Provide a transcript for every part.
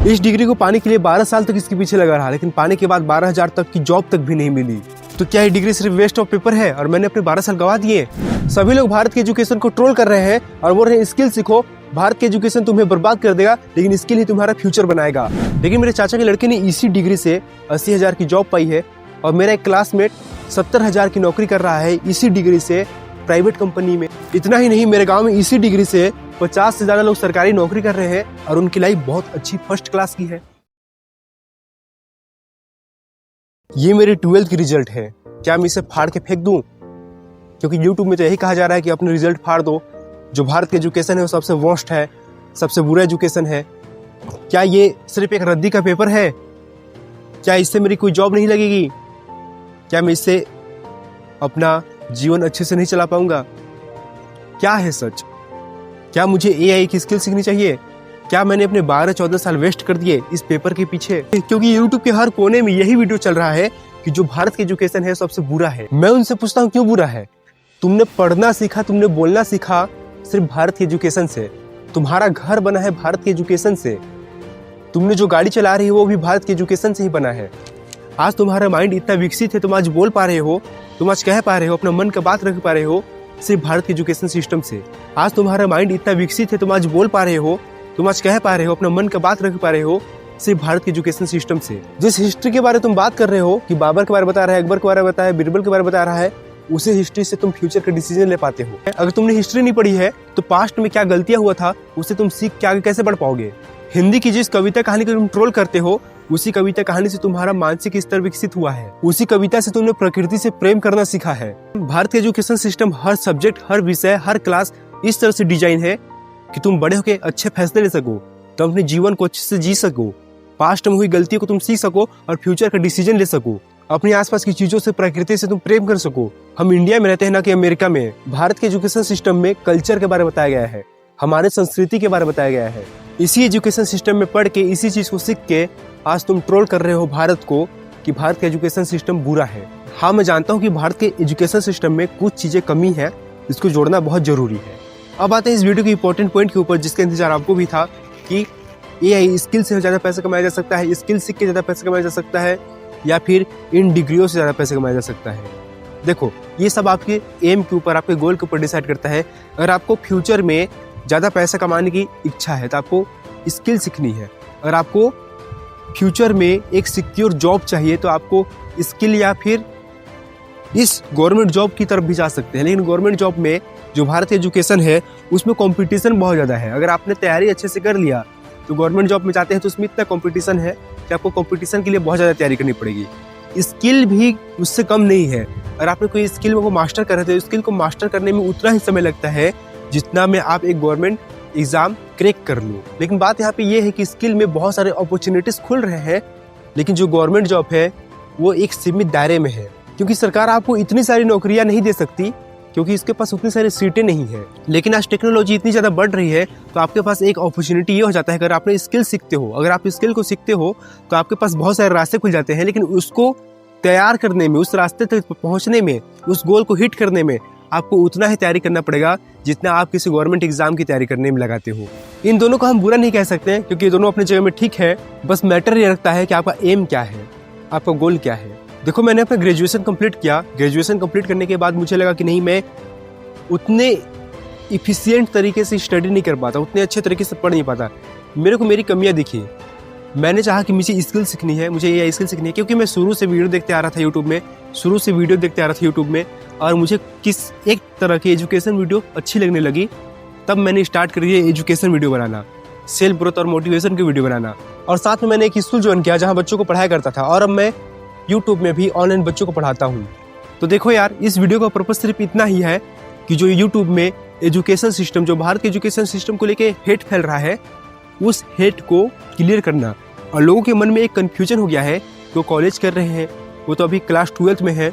इस डिग्री को पाने के लिए 12 साल तक इसके पीछे लगा रहा, लेकिन पाने के बाद 12,000 तक की जॉब तक भी नहीं मिली। तो क्या ये डिग्री सिर्फ वेस्ट ऑफ पेपर है और मैंने अपने 12 साल गवा दिए? सभी लोग भारत के एजुकेशन को ट्रोल कर रहे हैं और बोल रहे हैं स्किल सीखो, भारत के एजुकेशन तुम्हें बर्बाद कर देगा, लेकिन स्किल ही तुम्हारा फ्यूचर बनाएगा। लेकिन मेरे चाचा के लड़के ने इसी डिग्री से 80,000 की जॉब पाई है और मेरा एक क्लासमेट 70,000 की नौकरी कर रहा है इसी डिग्री से प्राइवेट कंपनी में। इतना ही नहीं, मेरे गांव में इसी डिग्री से 50 से ज्यादा लोग सरकारी नौकरी कर रहे हैं और उनकी लाइफ बहुत अच्छी फर्स्ट क्लास की है। ये मेरे 12th की रिजल्ट है। क्या मैं इसे फाड़ के फेंक दूं? क्योंकि यूट्यूब में तो यही कहा जा रहा है कि अपने रिजल्ट फाड़ दो। जो भारत के एजुकेशन है वो सबसे वर्स्ट है, सबसे बुरा एजुकेशन है। क्या ये सिर्फ एक रद्दी का पेपर है? क्या इससे मेरी कोई जॉब नहीं लगेगी? क्या मैं इससे अपना जीवन अच्छे से नहीं चला पाऊंगा? क्या है सच? क्या मुझे AI की स्किल सीखनी चाहिए? क्या मैंने अपने 12-14 साल वेस्ट कर दिए इस पेपर के पीछे? क्योंकि यूट्यूब के हर कोने में यही वीडियो चल रहा है कि जो भारत के एजुकेशन है सबसे बुरा है। मैं उनसे पूछता हूँ, क्यों बुरा है? तुमने पढ़ना सीखा, तुमने बोलना सीखा सिर्फ भारत के एजुकेशन से। तुम्हारा घर बना है भारत के एजुकेशन से। तुमने जो गाड़ी चला रही हो वो भी भारत के एजुकेशन से ही बना है। आज तुम्हारा माइंड इतना विकसित है, तुम आज बोल पा रहे हो, तुम आज कह पा रहे हो, अपना मन का बात रख पा रहे हो सिर्फ भारत के एजुकेशन सिस्टम से। आज तुम्हारा माइंड इतना विकसित है, तुम आज बोल पा रहे हो, तुम आज कह पा रहे हो, अपना मन का बात रख पा रहे हो सिर्फ भारत के एजुकेशन सिस्टम से। जिस हिस्ट्री के बारे में तुम बात कर रहे हो कि बाबर के बारे में बता रहा है, अकबर के बारे में बता रहा है, बीरबल के बारे में बता रहा है, उसी हिस्ट्री से तुम फ्यूचर के डिसीजन ले पाते हो। अगर तुमने हिस्ट्री नहीं पढ़ी है तो पास्ट में क्या गलतियां हुआ था उसे तुम सीख के आगे कैसे बढ़ पाओगे? हिंदी की जिस कविता कहानी को तुम ट्रोल करते हो उसी कविता कहानी से तुम्हारा मानसिक स्तर विकसित हुआ है। उसी कविता से तुमने प्रकृति से प्रेम करना सीखा है। भारत के एजुकेशन सिस्टम हर सब्जेक्ट, हर विषय, हर क्लास इस तरह से डिजाइन है कि तुम बड़े होकर अच्छे फैसले ले सको, तुम अपने जीवन को अच्छे से जी सको, पास्ट में हुई गलतियों को तुम सीख सको और फ्यूचर का डिसीजन ले सको, अपने आसपास की चीजों से, प्रकृति से तुम प्रेम कर सको। हम इंडिया में रहते हैं ना कि अमेरिका में। भारत के एजुकेशन सिस्टम में कल्चर के बारे में बताया गया है, हमारे संस्कृति के बारे में बताया गया है। इसी एजुकेशन सिस्टम में पढ़ के, इसी चीज को सीख के आज तुम ट्रोल कर रहे हो भारत को कि भारत का एजुकेशन सिस्टम बुरा है। हाँ, मैं जानता हूँ कि भारत के एजुकेशन सिस्टम में कुछ चीजें कमी है, इसको जोड़ना बहुत जरूरी है। अब आते हैं इस वीडियो के इंपॉर्टेंट पॉइंट के ऊपर जिसका इंतजार आपको भी था कि AI स्किल से ज्यादा पैसा कमाया जा सकता है, स्किल सीख के ज्यादा पैसा कमाया जा सकता है, या फिर इन डिग्रियों से ज्यादा पैसे कमाया जा सकता है। देखो, ये सब आपके एम के ऊपर, आपके गोल के ऊपर डिसाइड करता है। अगर आपको फ्यूचर में ज्यादा पैसा कमाने की इच्छा है तो आपको स्किल सीखनी है। अगर आपको फ्यूचर में एक सिक्योर जॉब चाहिए तो आपको स्किल या फिर इस गवर्नमेंट जॉब की तरफ भी जा सकते हैं। लेकिन गवर्नमेंट जॉब में जो भारत एजुकेशन है उसमें कंपटीशन बहुत ज़्यादा है। अगर आपने तैयारी अच्छे से कर लिया तो गवर्नमेंट जॉब में जाते हैं तो उसमें इतना कंपटीशन है कि आपको कंपटीशन के लिए बहुत ज़्यादा तैयारी करनी पड़ेगी। स्किल भी उससे कम नहीं है। अगर आपने कोई स्किल को मास्टर कर रहे थे, स्किल को मास्टर करने में उतना ही समय लगता है जितना में आप एक गवर्नमेंट एग्जाम क्रैक कर लो। लेकिन बात यहाँ पे ये है कि स्किल में बहुत सारे अपॉर्चुनिटीज खुल रहे हैं, लेकिन जो गवर्नमेंट जॉब है वो एक सीमित दायरे में है, क्योंकि सरकार आपको इतनी सारी नौकरियां नहीं दे सकती, क्योंकि इसके पास उतनी सारी सीटें नहीं है। लेकिन आज टेक्नोलॉजी इतनी ज़्यादा बढ़ रही है तो आपके पास एक अपॉर्चुनिटी ये हो जाता है, अगर आपने स्किल सीखते हो, अगर आप स्किल को सीखते हो तो आपके पास बहुत सारे रास्ते खुल जाते हैं। लेकिन उसको तैयार करने में, उस रास्ते तक पहुँचने में, उस गोल को हिट करने में आपको उतना ही तैयारी करना पड़ेगा जितना आप किसी गवर्नमेंट एग्जाम की तैयारी करने में लगाते हो। इन दोनों को हम बुरा नहीं कह सकते क्योंकि ये दोनों अपनी जगह में ठीक है। बस मैटर ये रखता है कि आपका एम क्या है, आपका गोल क्या है। देखो, मैंने अपना ग्रेजुएशन कंप्लीट किया। ग्रेजुएशन कंप्लीट करने के बाद मुझे लगा कि नहीं, मैं उतने इफिशियंट तरीके से स्टडी नहीं कर पाता, उतने अच्छे तरीके से पढ़ नहीं पाता। मेरे को मेरी कमियां दिखी। मैंने चाहा कि मुझे स्किल सीखनी है, मुझे AI स्किल सीखनी है, क्योंकि मैं शुरू से वीडियो देखते आ रहा था यूट्यूब में, और मुझे किस एक तरह की एजुकेशन वीडियो अच्छी लगने लगी। तब मैंने स्टार्ट कर दिया एजुकेशन वीडियो बनाना, सेल्फ ग्रोथ और मोटिवेशन की वीडियो बनाना। और साथ में मैंने एक स्कूल ज्वाइन किया जहाँ बच्चों को पढ़ाया करता था, और अब मैं यूट्यूब में भी ऑनलाइन बच्चों को पढ़ाता हूँ। तो देखो यार, इस वीडियो का पर्पज सिर्फ इतना ही है कि जो यूट्यूब में एजुकेशन सिस्टम, जो भारत के एजुकेशन सिस्टम को लेके हेट फैल रहा है, उस हेट को क्लियर करना। और लोगों के मन में एक कन्फ्यूजन हो गया है कि वो कॉलेज कर रहे हैं, वो तो अभी क्लास 12th में है,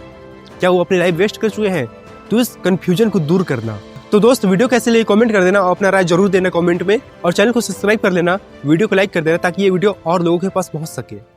क्या वो अपनी लाइफ वेस्ट कर चुके हैं? तो इस कन्फ्यूजन को दूर करना। तो दोस्त, वीडियो कैसे लगी कमेंट कर देना और अपना राय जरूर देना कमेंट में, और चैनल को सब्सक्राइब कर लेना, वीडियो को लाइक कर देना ताकि ये वीडियो और लोगों के पास पहुंच सके।